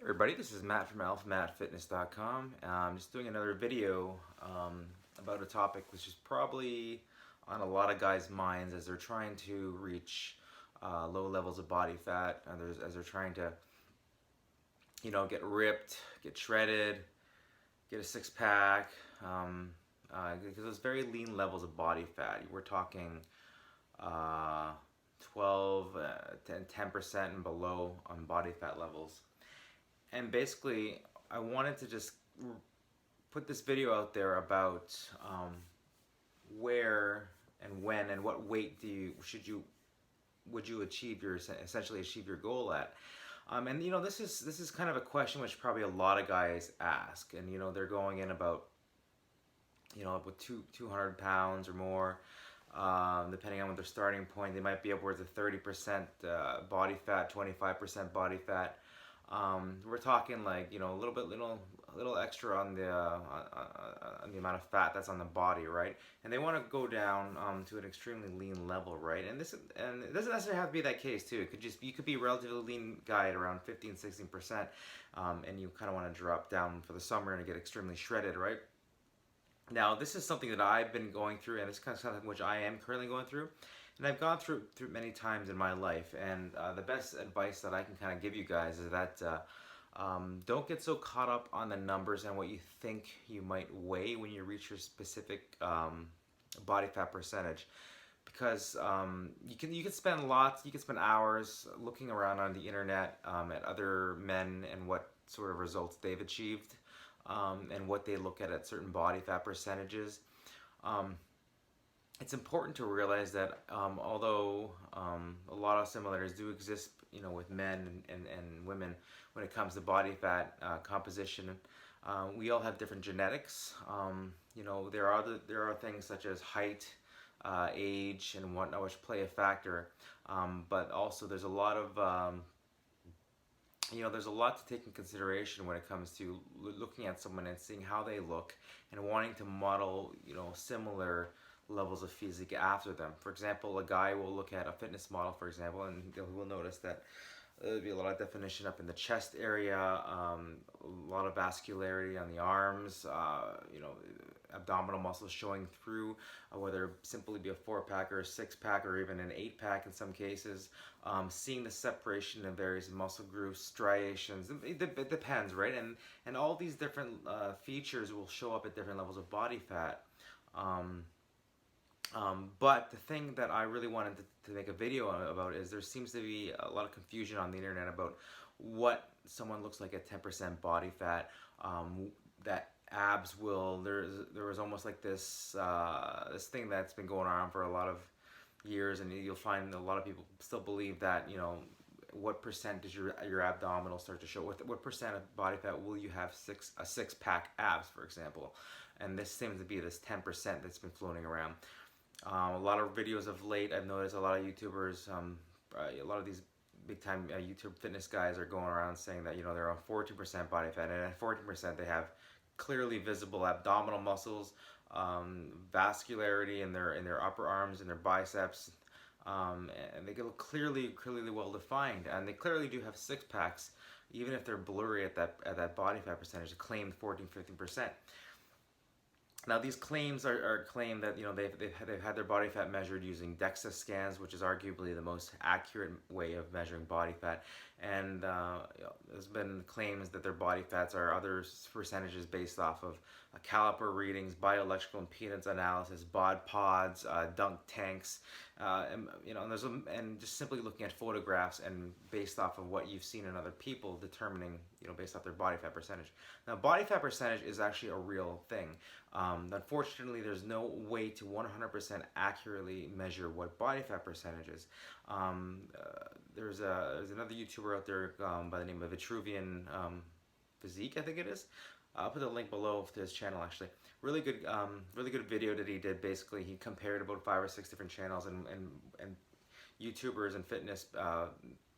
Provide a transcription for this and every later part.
Everybody, this is Matt from alphamatfitness.com. I'm just doing another video about a topic which is probably on a lot of guys' minds as they're trying to reach low levels of body fat, as they're trying to, get ripped, get shredded, get a six pack, because there's very lean levels of body fat. We're talking uh, 12 to 10% and below on body fat levels. And basically, I wanted to just put this video out there about where and when and what weight would you essentially achieve your goal at. And this is kind of a question which probably a lot of guys ask, and they're going in about with 200 pounds or more. Depending on what their starting point, they might be upwards of 30% body fat, 25% body fat. We're talking like a little extra on the amount of fat that's on the body, right? And they want to go down to an extremely lean level, right? And it doesn't necessarily have to be that case too. It could just you could be a relatively lean guy at around 15-16%, and you kind of want to drop down for the summer and get extremely shredded, right? Now, this is something that I've been going through, and this is kind of something which I am currently going through, and I've gone through many times in my life. And the best advice that I can kind of give you guys is that don't get so caught up on the numbers and what you think you might weigh when you reach your specific body fat percentage, because you can spend hours looking around on the internet at other men and what sort of results they've achieved, and what they look at certain body fat percentages. It's important to realize that although a lot of similarities do exist, with men and women when it comes to body fat composition, we all have different genetics. There are things such as height, age, and whatnot which play a factor, but also there's a lot to take in consideration when it comes to looking at someone and seeing how they look and wanting to model, similar levels of physique after them. For example, a guy will look at a fitness model, for example, and he will notice that there'll be a lot of definition up in the chest area, a lot of vascularity on the arms, abdominal muscles showing through, whether it simply be a 4-pack or a 6-pack or even an 8-pack in some cases. Seeing the separation of various muscle groups, striations, it depends, right? And all these different features will show up at different levels of body fat. But the thing that I really wanted to make a video about is there seems to be a lot of confusion on the internet about what someone looks like at 10% body fat. That abs will there was almost like this this thing that's been going on for a lot of years, and you'll find a lot of people still believe that what percent does your abdominal start to show? What percent of body fat will you have a 6-pack abs, for example? And this seems to be this 10% that's been floating around. A lot of videos of late, I've noticed a lot of YouTubers, a lot of these big time YouTube fitness guys are going around saying that they're on 14% body fat, and at 14% they have clearly visible abdominal muscles, vascularity in their upper arms and their biceps, and they look clearly well defined, and they clearly do have 6-packs, even if they're blurry at that body fat percentage, claimed 14-15%. Now, these claims are claimed that they've had their body fat measured using DEXA scans, which is arguably the most accurate way of measuring body fat. And there's been claims that their body fats are other percentages based off of caliper readings, bioelectrical impedance analysis, bod pods, dunk tanks, and just simply looking at photographs and based off of what you've seen in other people, determining based off their body fat percentage. Now, body fat percentage is actually a real thing. Unfortunately, there's no way to 100% accurately measure what body fat percentage is. There's another YouTuber out there by the name of Vitruvian Physique, I think it is. I'll put the link below to his channel. Actually, really good video that he did. Basically, he compared about 5 or 6 different channels, and YouTubers and fitness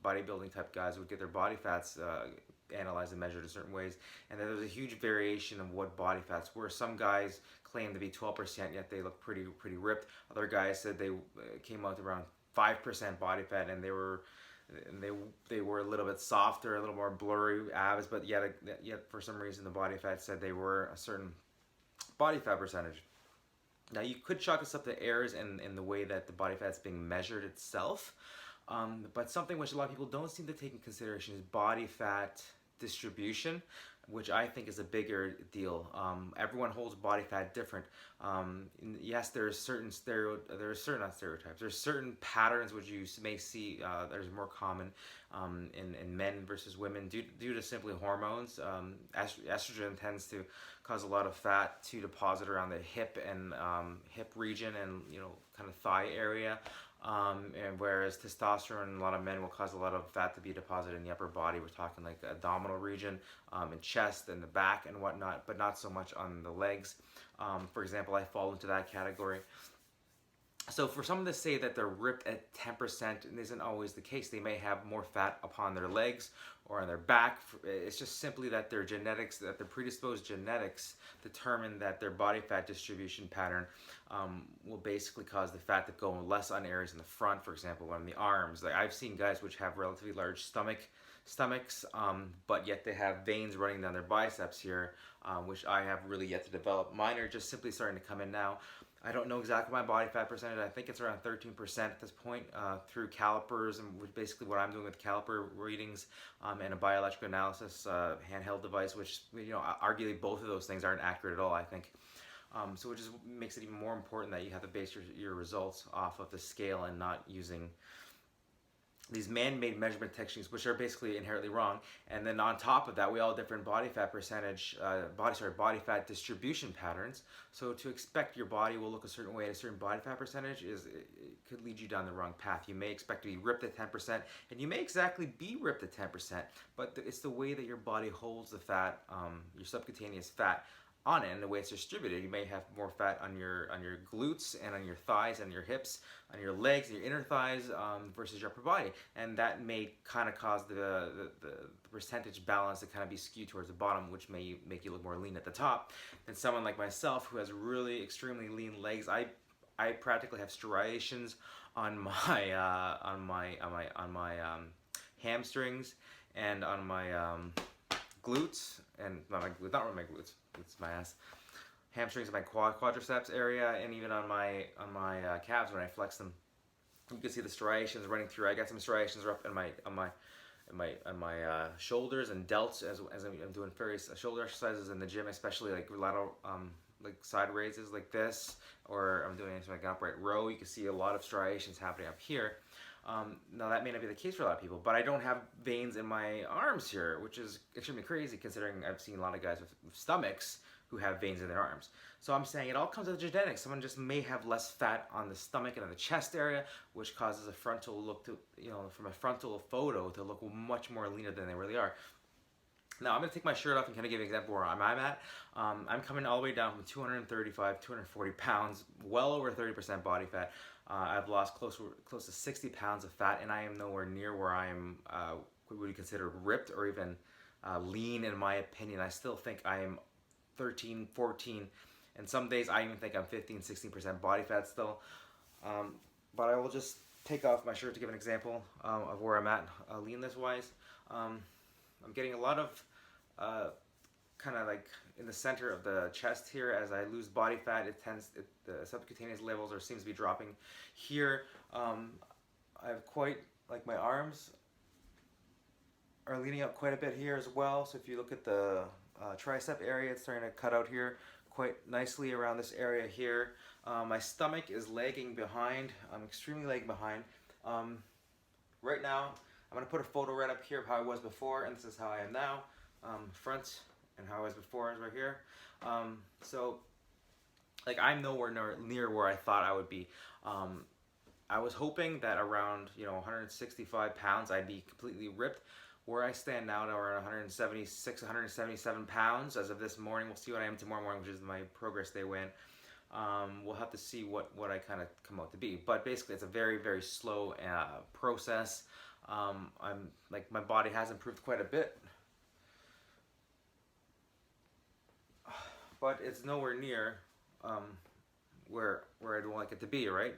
bodybuilding type guys would get their body fats analyzed and measured in certain ways, and then there's a huge variation of what body fats were. Some guys claim to be 12%, yet they look pretty ripped. Other guys said they came out to around 5% body fat, and they were and they were a little bit softer, a little more blurry abs, but yet for some reason the body fat said they were a certain body fat percentage. Now you could chalk this up to errors in the way that the body fat is being measured itself, but something which a lot of people don't seem to take in consideration is body fat distribution, which I think is a bigger deal. Everyone holds body fat different. Yes, there's certain not stereotypes. There's certain patterns which you may see that is more common in men versus women due to simply hormones. Estrogen tends to cause a lot of fat to deposit around the hip and hip region and kind of thigh area. And whereas testosterone in a lot of men will cause a lot of fat to be deposited in the upper body. We're talking like the abdominal region, and chest and the back and whatnot, but not so much on the legs. For example, I fall into that category. So for someone to say that they're ripped at 10% isn't always the case. They may have more fat upon their legs or on their back. It's just simply that their genetics, that their predisposed genetics determine that their body fat distribution pattern will basically cause the fat to go less on areas in the front, for example, on the arms. Like I've seen guys which have relatively large stomachs, but yet they have veins running down their biceps here, which I have really yet to develop. Mine are just simply starting to come in now. I don't know exactly my body fat percentage. I think it's around 13% at this point through calipers, and basically what I'm doing with caliper readings and a bioelectrical analysis handheld device, which arguably both of those things aren't accurate at all, I think. So it just makes it even more important that you have to base your results off of the scale and not using these man-made measurement techniques, which are basically inherently wrong. And then on top of that, we all have different body fat percentage, body fat distribution patterns. So to expect your body will look a certain way at a certain body fat percentage it could lead you down the wrong path. You may expect to be ripped at 10%, and you may exactly be ripped at 10%, but it's the way that your body holds the fat, your subcutaneous fat, on it and the way it's distributed. You may have more fat on your glutes and on your thighs and your hips, on your legs and your inner thighs versus your upper body, and that may kind of cause the percentage balance to kind of be skewed towards the bottom, which may make you look more lean at the top. And someone like myself who has really extremely lean legs, I practically have striations on my hamstrings and on my glutes, and not really my glutes, it's my ass, hamstrings and my quadriceps area, and even on my calves when I flex them. You can see the striations running through. I got some striations up on my shoulders and delts as I'm doing various shoulder exercises in the gym, especially like lateral like side raises like this, or I'm doing like an upright row. You can see a lot of striations happening up here. Now that may not be the case for a lot of people, but I don't have veins in my arms here, which is extremely crazy considering I've seen a lot of guys with stomachs who have veins in their arms. So I'm saying it all comes with genetics. Someone just may have less fat on the stomach and on the chest area, which causes a frontal look to, from a frontal photo to look much more leaner than they really are. Now I'm going to take my shirt off and kind of give an example where I'm at. I'm coming all the way down from 235, 240 pounds, well over 30% body fat. I've lost close to 60 pounds of fat, and I am nowhere near where I am what would you consider ripped or even lean in my opinion. I still think I am 13, 14, and some days I even think I'm 15, 16% body fat still. But I will just take off my shirt to give an example of where I'm at leanness wise. I'm getting a lot of kind of like in the center of the chest here. As I lose body fat, the subcutaneous levels seems to be dropping here. I have quite, like, my arms are leaning up quite a bit here as well. So if you look at the tricep area, it's starting to cut out here quite nicely around this area here. My stomach is lagging behind. I'm extremely lagging behind. Right now, I'm going to put a photo right up here of how I was before, and this is how I am now. Front and how I was before is right here. So, like, I'm nowhere near where I thought I would be. I was hoping that around 165 pounds I'd be completely ripped. Where I stand now at around 176, 177 pounds as of this morning. We'll see what I am tomorrow morning, which is my progress day weigh-in. We'll have to see what I kind of come out to be. But basically, it's a very, very slow process. I'm like, my body has improved quite a bit, but it's nowhere near where I'd like it to be, right?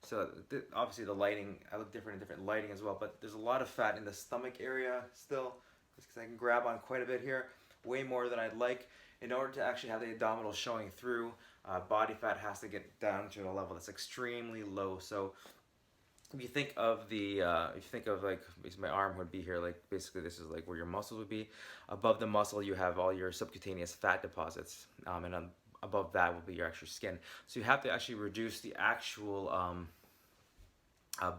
So obviously the lighting, I look different in different lighting as well, but there's a lot of fat in the stomach area still, just because I can grab on quite a bit here, way more than I'd like. In order to actually have the abdominals showing through, body fat has to get down to a level that's extremely low. So if you think of the, if you think of like, my arm would be here, like basically this is like where your muscles would be. Above the muscle you have all your subcutaneous fat deposits, and above that will be your actual skin. So you have to actually reduce the actual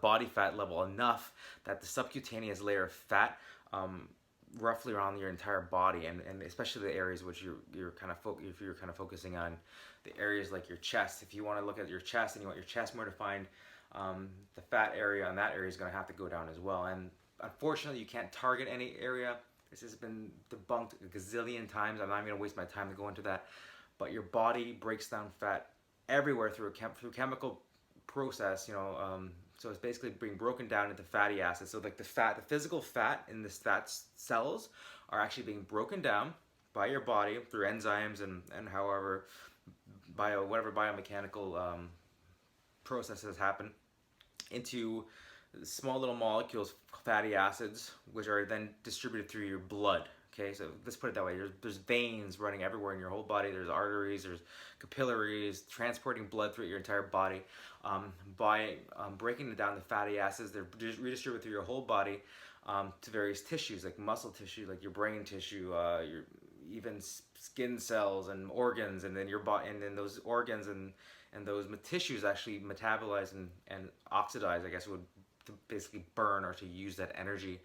body fat level enough that the subcutaneous layer of fat, roughly around your entire body, and especially the areas which you're kind of if you're kind of focusing on the areas like your chest. If you want to look at your chest and you want your chest more defined, the fat area on that area is going to have to go down as well. And unfortunately, you can't target any area. This has been debunked a gazillion times. I'm not even going to waste my time to go into that. But your body breaks down fat everywhere through through chemical process. So it's basically being broken down into fatty acids. So like the physical fat in the fat cells are actually being broken down by your body through enzymes and however whatever biomechanical processes happen into small little molecules, fatty acids, which are then distributed through your blood. Okay, so let's put it that way. There's veins running everywhere in your whole body. There's arteries, there's capillaries transporting blood through your entire body. By breaking it down to fatty acids, they're redistributed through your whole body to various tissues, like muscle tissue, like your brain tissue, your even skin cells and organs, and then your body, and then those organs and those tissues actually metabolize and oxidize, I guess, would to basically burn or to use that energy,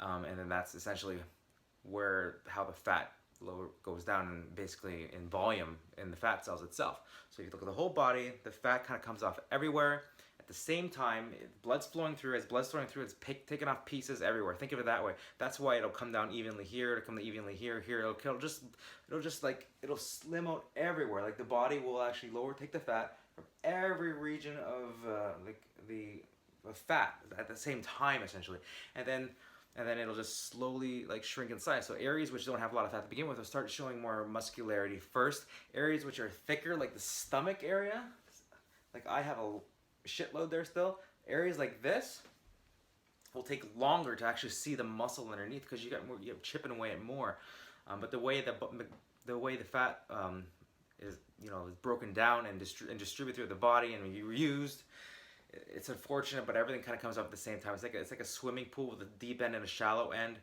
and then that's essentially how the fat goes down, and basically in volume in the fat cells itself. So if you look at the whole body, the fat kind of comes off everywhere at the same time. Blood's flowing through. As blood's flowing through, it's taking off pieces everywhere. Think of it that way. That's why it'll come down evenly here, it'll come evenly here. It'll slim out everywhere. Like the body will actually take the fat from every region of like the fat at the same time, essentially, and then it'll just slowly like shrink in size. So areas which don't have a lot of fat to begin with will start showing more muscularity first. Areas which are thicker, like the stomach area, like I have a shitload there still. Areas like this will take longer to actually see the muscle underneath because you have chipping away at more. But the way the fat is broken down and distributed through the body and reused, it's unfortunate, but everything kind of comes up at the same time. It's like a swimming pool with a deep end and a shallow end.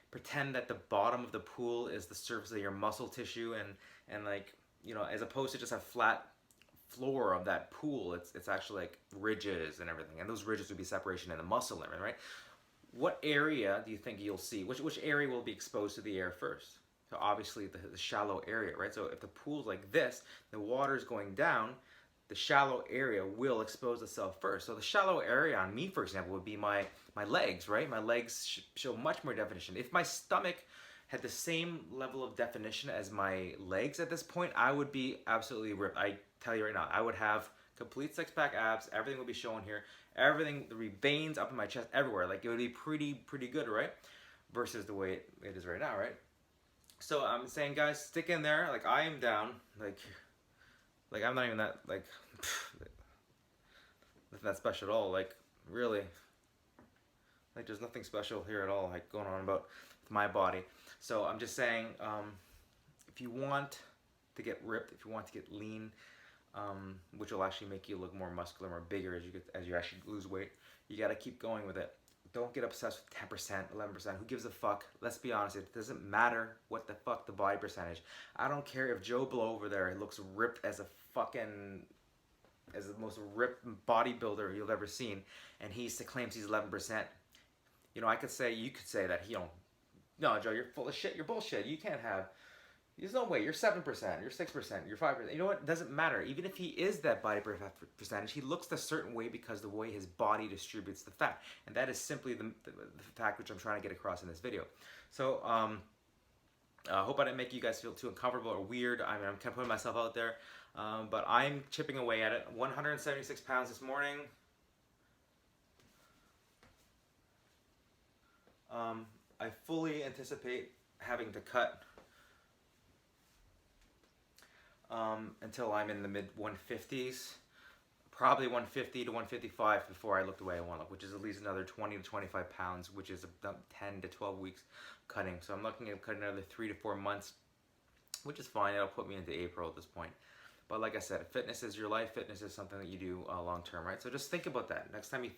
Pretend that the bottom of the pool is the surface of your muscle tissue, and like as opposed to just a flat floor of that pool, it's actually like ridges and everything, and those ridges would be separation in the muscle limit, right? What area do you think you'll see? Which area will be exposed to the air first? So obviously the shallow area, right? So if the pool's like this, the water's going down, the shallow area will expose itself first. So the shallow area on me, for example, would be my legs, right? My legs show much more definition. If my stomach had the same level of definition as my legs at this point, I would be absolutely ripped. I tell you right now, I would have complete six-pack abs. Everything would be shown here. Everything, the veins up in my chest, everywhere. Like it would be pretty good, right? Versus the way it is right now, right? So I'm saying, guys, stick in there. Like I am down. Like I'm not even that like nothing that special at all. Like really, like there's nothing special here at all. Like going on about my body. So I'm just saying, if you want to get ripped, if you want to get lean, which will actually make you look more muscular, more bigger as you actually lose weight, you got to keep going with it. Don't get obsessed with 10%, 11%. Who gives a fuck? Let's be honest. It doesn't matter what the fuck the body percentage. I don't care if Joe Blow over there looks ripped as the most ripped bodybuilder you've ever seen, and he claims he's 11%. You could say that he don't. No, Joe, you're full of shit. You're bullshit. You can't have. There's no way. You're 7%. You're 6%. You're 5%. You know what? It doesn't matter. Even if he is that body percentage, he looks a certain way because the way his body distributes the fat. And that is simply the fact which I'm trying to get across in this video. So, I hope I didn't make you guys feel too uncomfortable or weird. I mean, I'm kind of putting myself out there. But I'm chipping away at it. 176 pounds this morning. I fully anticipate having to cut until I'm in the mid 150s, probably 150 to 155 before I look the way I want to look, which is at least another 20 to 25 pounds, which is about 10 to 12 weeks cutting. So I'm looking at cutting another 3 to 4 months, which is fine. It'll put me into April at this point. But like I said, fitness is your life. Fitness is something that you do long term, right? So just think about that. Next time you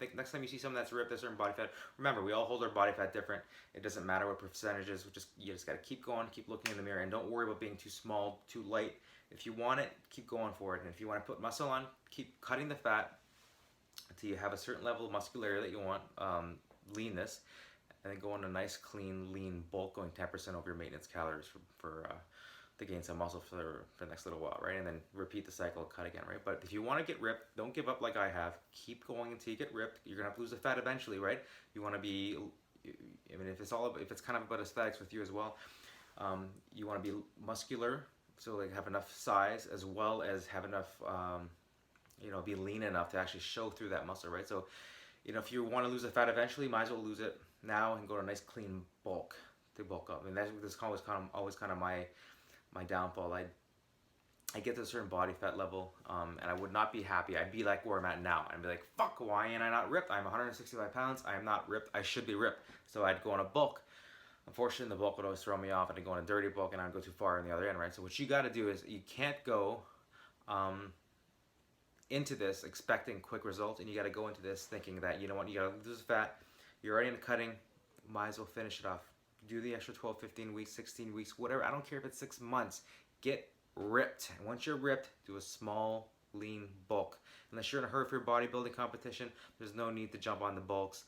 see someone that's ripped, a certain body fat. Remember, we all hold our body fat different. It doesn't matter what percentage is. You just got to keep going, keep looking in the mirror, and don't worry about being too small, too light. If you want it, keep going for it. And if you want to put muscle on, keep cutting the fat until you have a certain level of muscularity that you want, leanness, and then go on a nice, clean, lean bulk, going 10% over your maintenance calories to gain some muscle for the next little while, right? And then repeat the cycle, cut again, right? But if you want to get ripped, don't give up like I have. Keep going until you get ripped. You're gonna have to lose the fat eventually, right? You want to be, I mean, if it's kind of about aesthetics with you as well, you want to be muscular, so like have enough size as well as have enough, be lean enough to actually show through that muscle, right? So, if you want to lose the fat eventually, might as well lose it now and go to a nice clean bulk to bulk up. And that's always kind of my downfall. I get to a certain body fat level, and I would not be happy. I'd be like where I'm at now. I'd be like, fuck, why am I not ripped? I'm 165 pounds. I am not ripped. I should be ripped. So I'd go on a bulk. Unfortunately, the bulk would always throw me off, and I'd go on a dirty bulk, and I'd go too far on the other end, right? So what you got to do is you can't go into this expecting quick results, and you got to go into this thinking that, you know what, you got to lose fat. You're already in the cutting. Might as well finish it off. Do the extra 12, 15 weeks, 16 weeks, whatever. I don't care if it's 6 months. Get ripped. And once you're ripped, do a small, lean bulk. Unless you're in a hurry for your bodybuilding competition, there's no need to jump on the bulks.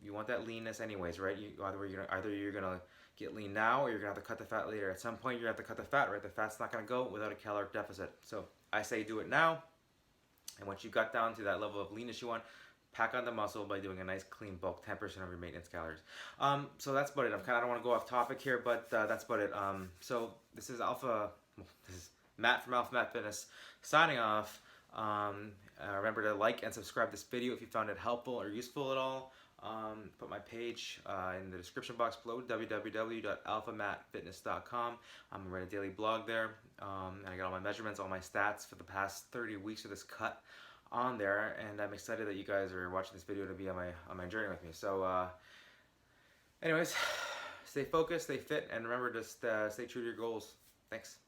You want that leanness anyways, right? Either you're gonna get lean now, or you're gonna have to cut the fat later. At some point, you're gonna have to cut the fat, right? The fat's not gonna go without a caloric deficit. So I say do it now. And once you got down to that level of leanness you want, pack on the muscle by doing a nice clean bulk, 10% of your maintenance calories. So that's about it. I don't want to go off topic here, but that's about it. So this is Matt from Alpha Matt Fitness signing off. Remember to like and subscribe this video if you found it helpful or useful at all. Put my page in the description box below, www.alphamattfitness.com. I'm writing a daily blog there, and I got all my measurements, all my stats for the past 30 weeks of this cut on there, and I'm excited that you guys are watching this video to be on my journey with me. So anyways, stay focused, stay fit, and remember to stay true to your goals. Thanks.